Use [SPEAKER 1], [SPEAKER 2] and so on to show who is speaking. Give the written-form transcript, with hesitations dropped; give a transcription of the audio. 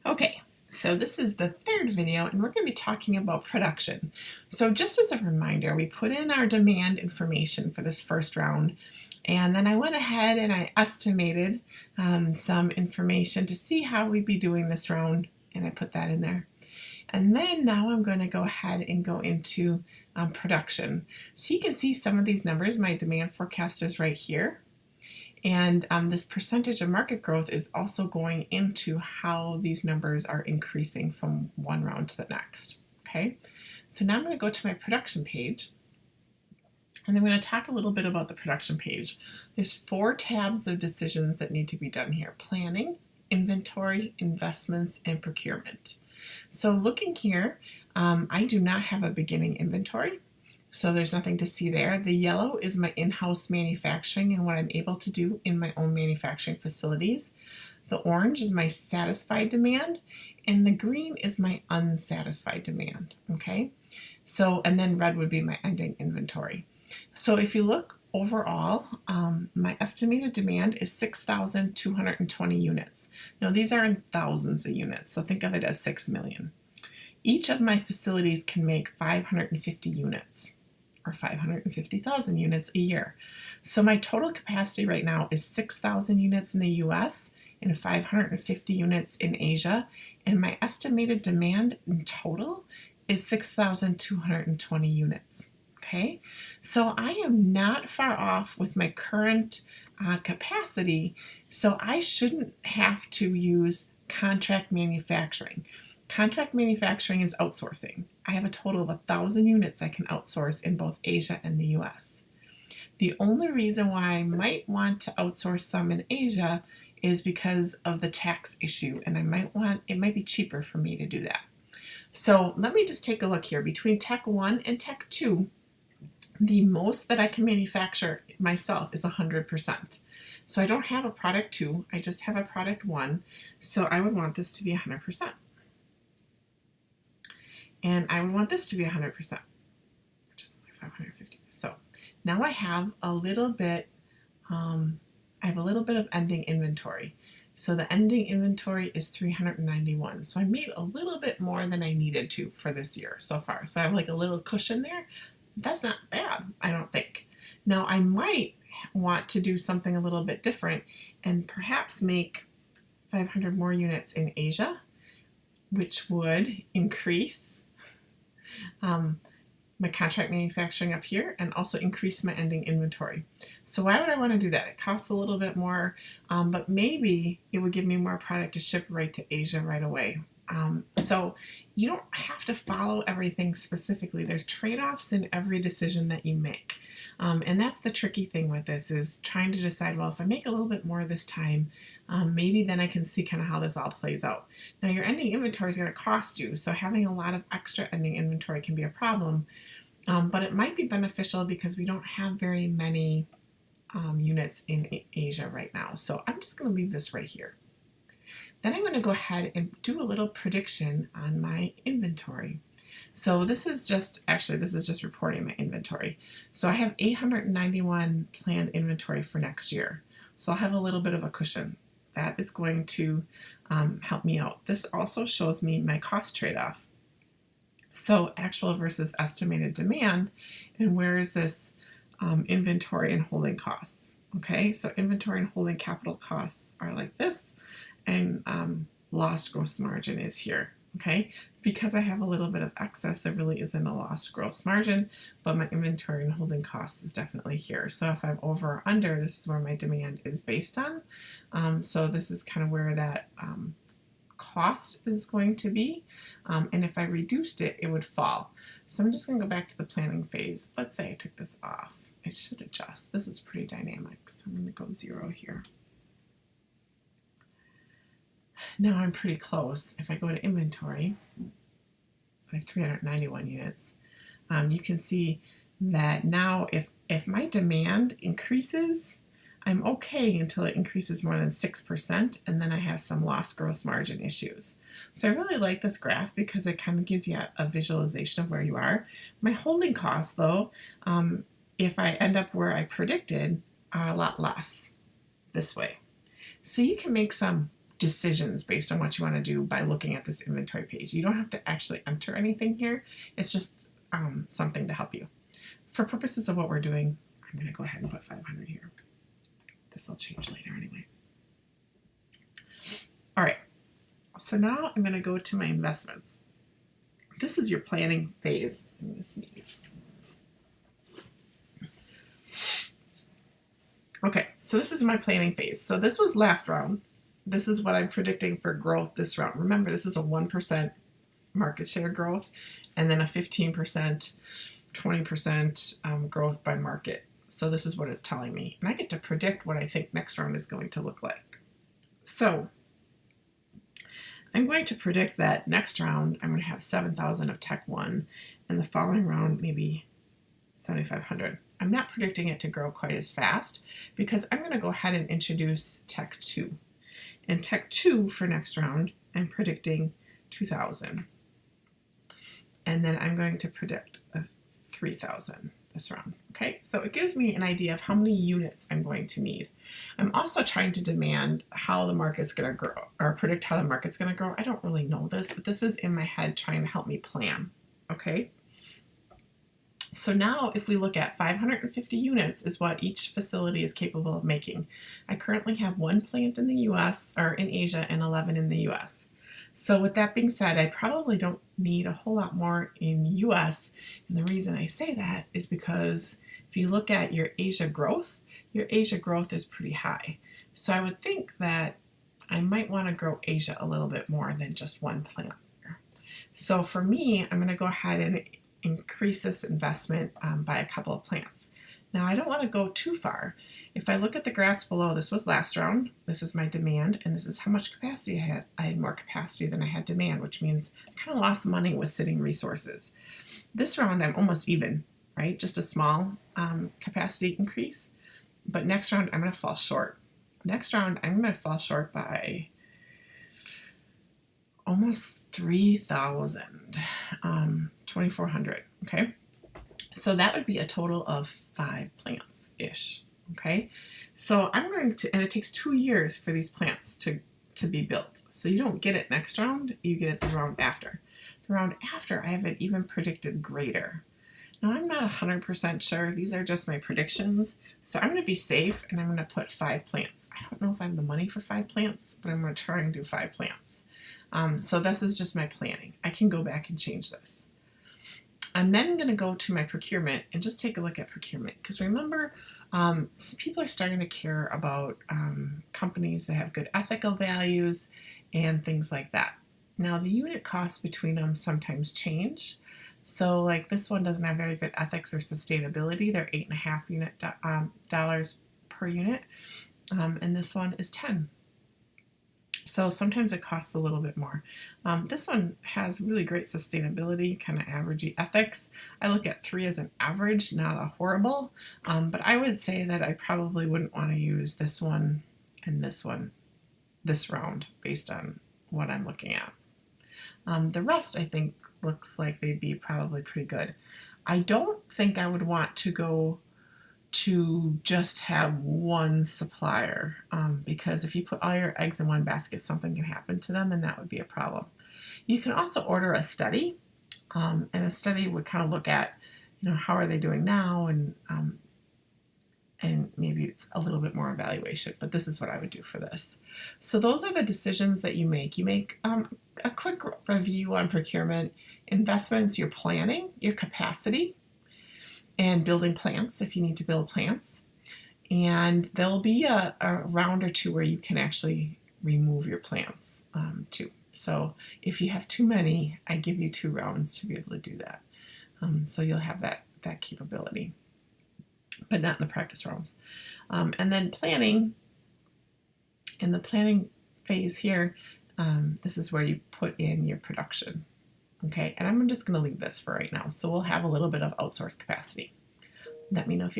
[SPEAKER 1] Okay, so this is the third video and we're going to be talking about production. So just as a reminder, we put in our demand information for this first round, and then I went ahead and I estimated some information to see how we'd be doing this round, and I put that in there. And then now I'm going to go ahead and go into production. So you can see some of these numbers. My demand forecast is right here. And this percentage of market growth is also going into how these numbers are increasing from one round to the next. Okay, so now I'm going to go to my production page, and I'm going to talk a little bit about the production page. There's 4 tabs of decisions that need to be done here: planning, inventory, investments, and procurement. So looking here, I do not have a beginning inventory, so there's nothing to see there. The yellow is my in-house manufacturing and what I'm able to do in my own manufacturing facilities. The orange is my satisfied demand, and the green is my unsatisfied demand. Okay, so and then red would be my ending inventory. So if you look overall, my estimated demand is 6,220 units. Now these are in thousands of units, so think of it as 6 million. Each of my facilities can make 550 units, or 550,000 units a year. So my total capacity right now is 6,000 units in the US and 550 units in Asia, and my estimated demand in total is 6,220 units. Okay, so I am not far off with my current capacity, so I shouldn't have to use contract manufacturing. Contract manufacturing is outsourcing. I have a total of 1,000 units I can outsource in both Asia and the US. The only reason why I might want to outsource some in Asia is because of the tax issue, and it might be cheaper for me to do that. So let me just take a look here. Between Tech 1 and Tech 2, the most that I can manufacture myself is 100%. So I don't have a product 2, I just have a product 1, so I would want this to be 100%. And I would want this to be 100%, which is only 550. So now I have a little bit, of ending inventory. So the ending inventory is 391. So I made a little bit more than I needed to for this year so far. So I have like a little cushion there. That's not bad, I don't think. Now I might want to do something a little bit different and perhaps make 500 more units in Asia, which would increase my contract manufacturing up here and also increase my ending inventory. So why would I want to do that? It costs a little bit more, but maybe it would give me more product to ship right to Asia right away. So you don't have to follow everything specifically. There's trade-offs in every decision that you make. And that's the tricky thing with this, is trying to decide, well, if I make a little bit more this time, maybe then I can see kind of how this all plays out. Now your ending inventory is going to cost you, so having a lot of extra ending inventory can be a problem, but it might be beneficial because we don't have very many units in Asia right now. So I'm just going to leave this right here. Then I'm going to go ahead and do a little prediction on my inventory. So this is just reporting my inventory. So I have 891 planned inventory for next year. So I'll have a little bit of a cushion. That is going to help me out. This also shows me my cost trade-off. So actual versus estimated demand, and where is this inventory and holding costs? Okay, so inventory and holding capital costs are like this, and lost gross margin is here. Okay, because I have a little bit of excess, there really isn't a lost gross margin, but my inventory and holding costs is definitely here. So if I'm over or under, this is where my demand is based on. So this is kind of where that cost is going to be, and if I reduced it, it would fall. So I'm just going to go back to the planning phase. Let's say I took this off. It should adjust. This is pretty dynamic, so I'm going to go 0 here. Now I'm pretty close. If I go to inventory, I have 391 units. You can see that now if my demand increases, I'm okay until it increases more than 6%, and then I have some lost gross margin issues. So I really like this graph because it kind of gives you a visualization of where you are. My holding costs, though, if I end up where I predicted, are a lot less this way. So you can make some decisions based on what you want to do by looking at this inventory page. You don't have to actually enter anything here. It's just something to help you. For purposes of what we're doing, I'm going to go ahead and put 500 here. This will change later anyway. All right, so now I'm going to go to my investments. This is your planning phase. I'm going to sneeze. Okay, so this is my planning phase. So this was last round. This is what I'm predicting for growth this round. Remember, this is a 1% market share growth and then a 15%, 20% growth by market. So this is what it's telling me. And I get to predict what I think next round is going to look like. So I'm going to predict that next round I'm going to have 7,000 of Tech 1 and the following round maybe 7,500. I'm not predicting it to grow quite as fast because I'm going to go ahead and introduce Tech 2. And Tech 2 for next round, I'm predicting 2,000. And then I'm going to predict 3,000 this round. Okay, so it gives me an idea of how many units I'm going to need. I'm also trying to demand how the market's going to grow or predict how the market's going to grow. I don't really know this, but this is in my head trying to help me plan. Okay. So now if we look at 550 units is what each facility is capable of making. I currently have 1 plant in the US or in Asia and 11 in the US. So with that being said, I probably don't need a whole lot more in US. And the reason I say that is because if you look at your Asia growth is pretty high. So I would think that I might want to grow Asia a little bit more than just 1 plant here. So for me, I'm going to go ahead and increase this investment by a couple of plants. Now I don't want to go too far. If I look at the graphs below, this was last round, this is my demand, and this is how much capacity I had. I had more capacity than I had demand, which means I kind of lost money with sitting resources. This round I'm almost even, right? Just a small capacity increase. But next round I'm going to fall short. Next round I'm going to fall short by almost 3,000. 2,400, okay? So that would be a total of 5 plants-ish, okay? So I'm going to, and it takes 2 years for these plants to be built. So you don't get it next round, you get it the round after. The round after, I have it even predicted greater. Now I'm not 100% sure, these are just my predictions. So I'm gonna be safe and I'm gonna put 5 plants. I don't know if I have the money for 5 plants, but I'm gonna try and do 5 plants. So this is just my planning. I can go back and change this. I'm then going to go to my procurement and just take a look at procurement because remember, some people are starting to care about companies that have good ethical values and things like that. Now the unit costs between them sometimes change. So like this one doesn't have very good ethics or sustainability. They're $8.50 dollars per unit, and this one is 10. So sometimes it costs a little bit more. This one has really great sustainability, kind of averagey ethics. I look at 3 as an average, not a horrible, but I would say that I probably wouldn't want to use this one and this one this round based on what I'm looking at. The rest I think looks like they'd be probably pretty good. I don't think I would want to go to just have one supplier because if you put all your eggs in one basket, something can happen to them and that would be a problem. You can also order a study, and a study would kind of look at, how are they doing now, and maybe it's a little bit more evaluation, but this is what I would do for this. So those are the decisions that you make. You make a quick review on procurement, investments, your planning, your capacity, and building plants if you need to build plants. And there'll be a round or two where you can actually remove your plants too. So if you have too many, I give you 2 rounds to be able to do that. So you'll have that capability, but not in the practice rounds. And then planning, in the planning phase here, this is where you put in your production. Okay, and I'm just going to leave this for right now. So we'll have a little bit of outsourced capacity. Let me know if you have